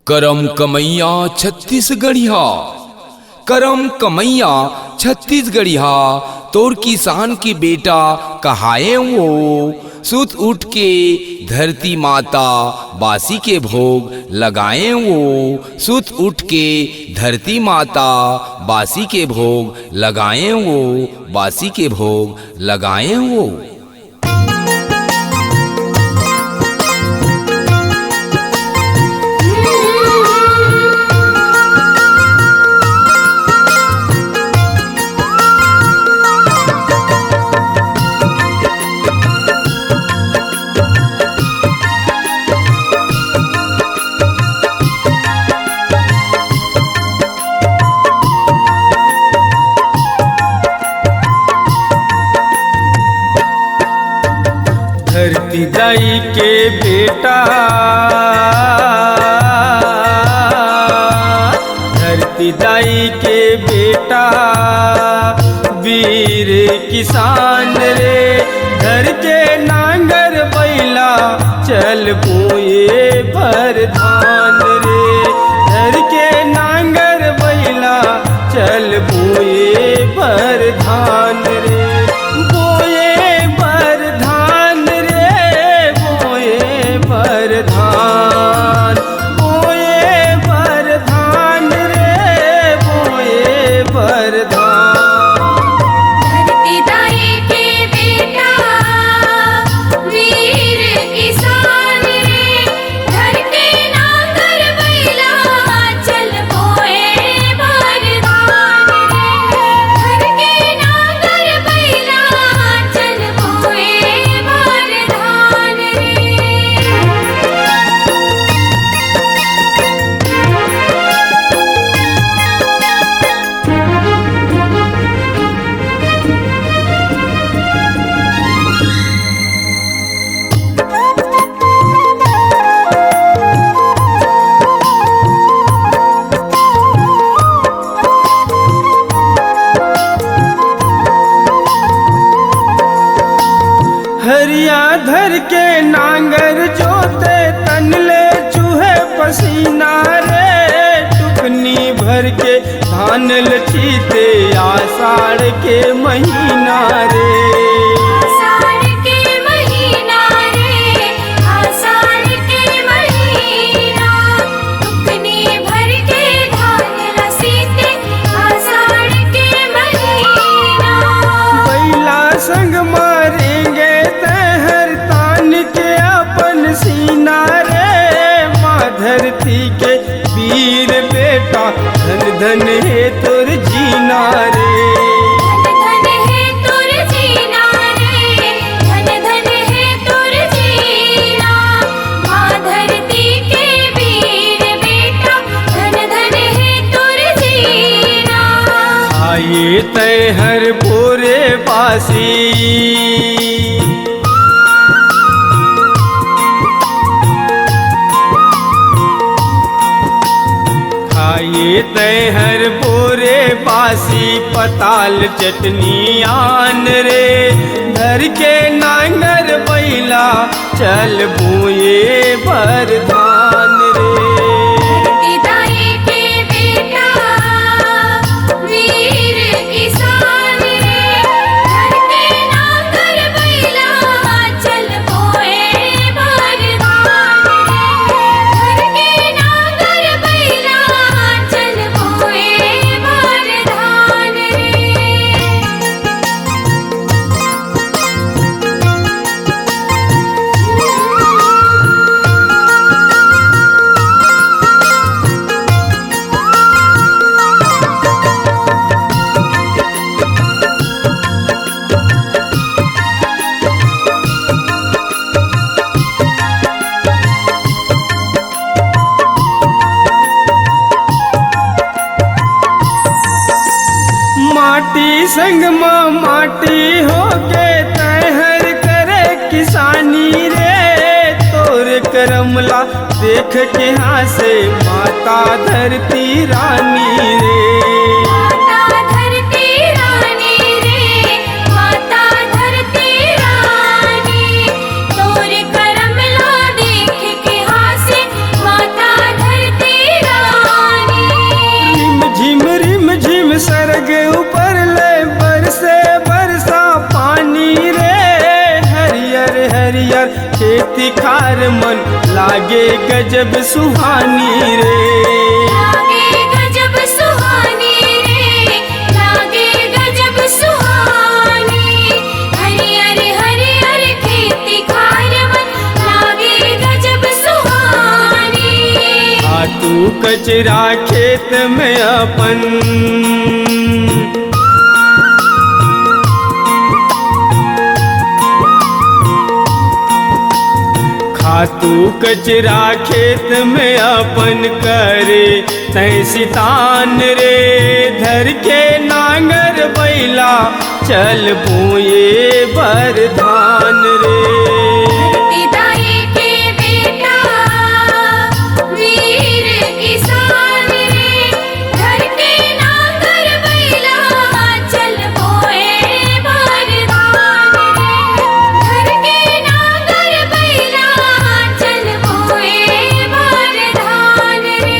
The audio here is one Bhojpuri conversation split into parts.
करम कमैया छत्तीसगढ़िया, करम कमैया छत्तीसगढ़िया, तोर किसान की बेटा कहाए वो। सुत उठ के धरती माता बासी के भोग लगाए वो। सुत उठ के धरती माता बासी के भोग लगाए वो। बासी के भोग लगाए वो। धरती दाई के बेटा, धरती दाई के बेटा, वीर किसान रे। धर के नांगर बैला चल बोए भर धान रे। धर के नांगर बैला चल बोए भर धान रे। धान बोए भर धान रे, बोए भर धान। धरती दाई के बेटा, वीर किसान रे। धर के नांगर बैला चल बोए भर धान रे। धर के नांगर बैला चल बोए भर धान रे। हरिया धर के नांगर जोते तनले चूहे पसीना रे। टुकनी भर के धान लचीते आषाढ़ के महीना रे। आषाढ़ के महीना रे, आषाढ़ के महीना। टुकनी भर के धान लसीते आषाढ़ के महीना। बैला संग मारेंगे तहर तान के अपन सीना रे। माँ धरती के वीर बेटा, धन धन है तोर जीना रे। धन धन है तोर जीना रे, धन धन है तोर जीना। माँ धरती के वीर बेटा, धन धन है तोर जीना। आये तय हर बोरे बासी, खाइए तय हर बोरे बासी, पताल चटनी आन रे। धर के नांगर बैला चल बोए भर धान रे। धरती दाई के बेटा, वीर किसान रे। धर के नांगर बैला चल बोए भर धान रे। धर के नांगर बैला चल बोए भर धान रे। माटी संग माटी होके तहर करे किसानी रे। तोर करमला देख के हासे माता धरती रानी रे। माता धरती रानी रे, माता धरती रानी। तोर करमला देख के हासे माता धरती खेती खार मन लागे गजब सुहानी रे। लागे गजब सुहानी रे, लागे गजब सुहानी। हरियर हरियर खेती खार मन लागे गजब सुहानी। तू कचरा खेत में अपन खातू कचरा खेत में अपन करे तै सितान रे। धर के नांगर बैला चल बोए बरधान रे। धरती दाई के बेटा वीर किसान रे। धर के नांगर बैला चल बोए बरधान रे। धर के नांगर बैला चल बोए बरधान रे।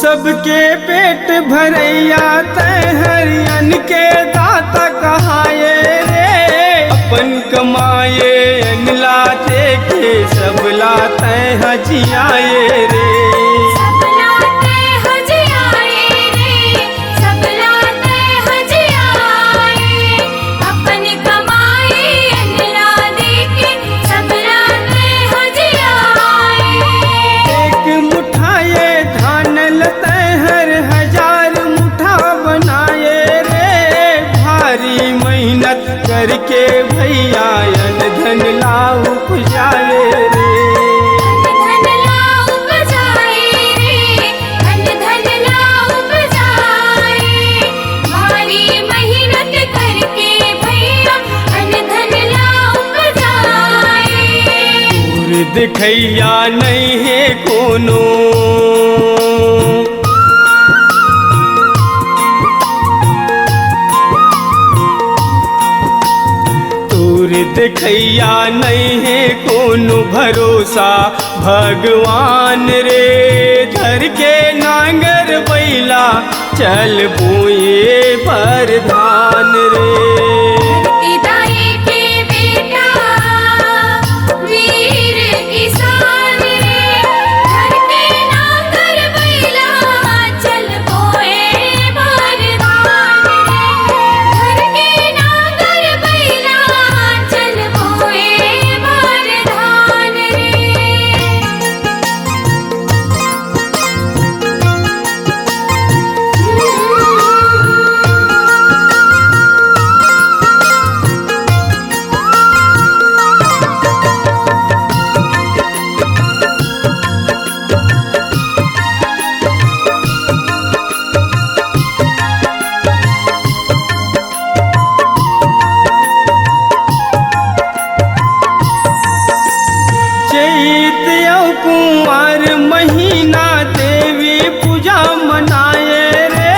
सबके पेट भरैया तै हरियन के दाता कहाए रे। अपन कमाए अनला देखे सब लाते हजियाए रे। सब लाते हजियाए रे, सब लाते हजियाए। अपन कमाए अनला देके सब लाते हजियाए। एक मुठाए धान लते हर हजार मुठा बनाए रे। भारी मेहनत करके भैया अन धन लाऊ उपजाए रे। धन लाऊ उपजाए रे, धन लाऊ उपजाए। भारी मेहनत करके भैया धन लाऊ उपजाए। दूर दिखैया नहीं है कोनो दूर दिखैया नहीं है कोनो भरोसा भगवान रे। धर के नांगर बैला चल बोए बरधान रे। धरती दाई के बेटा वीर किसान रे। धर के नांगर बैला चल बोए बरधान रे। धर के नांगर बैला चल बोए बरधान रे। चैत औ कुंवर महीना देवी पूजा मनाए रे।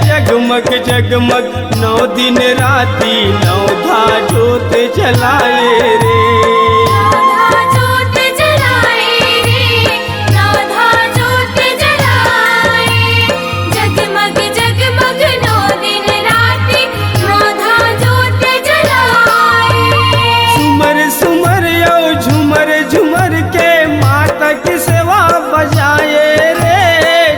जगमग जगमग 9 दिन राती 9 धा जोत जलाए रे। नौधा जोत जलाए रे, नौधा जोत जलाए। जगमग जगमग 9 दिन राति नौधा जोत जलाए। सुमर सुमर औ झुमर झुमर के माता की सेवा बजाए रे।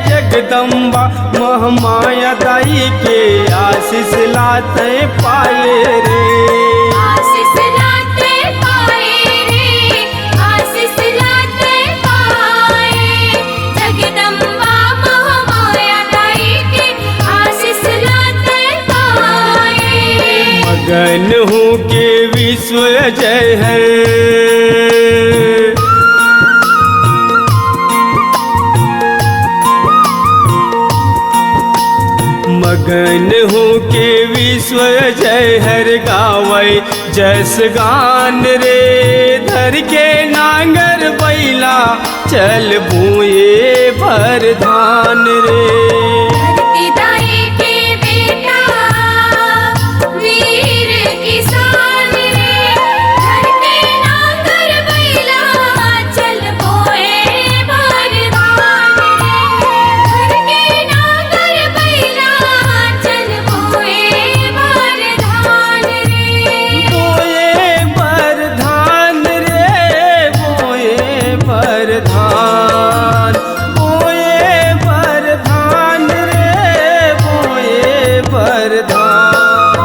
जगदम्बा महामाया दाई के आशीष लाते पाए रे। आशीष लाते पाए रे, आशीष लाते पाए। जगदम्बा महामाया दाई के आशीष लाते पाए। मगन हूँ के विश्व जय हर। मगन हो के विश्व जय हर गावै जस गान रे। धर के नांगर बैला चल बोए भर धान रे। धरती दाई के बेटा वीर किसान रे, घर के नांगर बैला चल बोए भर धान रे। घर के नांगर बैला चल बोए भर धान रे। बोए भर धान रे, बोए भर धान, बोए भर धान रे, बोए भर धान।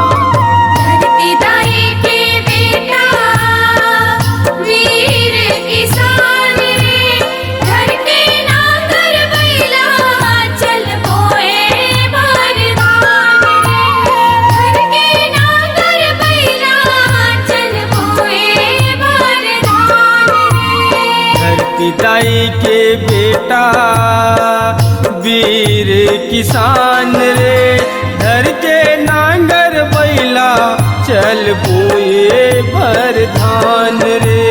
धरती दाई के बेटा वीर किसान रे, घर के नांगर बैला चल बोए भर धान रे। घर के नांगर बैला चल बोए भर धान रे। धरती दाई के बेटा वीर किसान रे, धर के नांगर बैला चल बोए भर धान रे।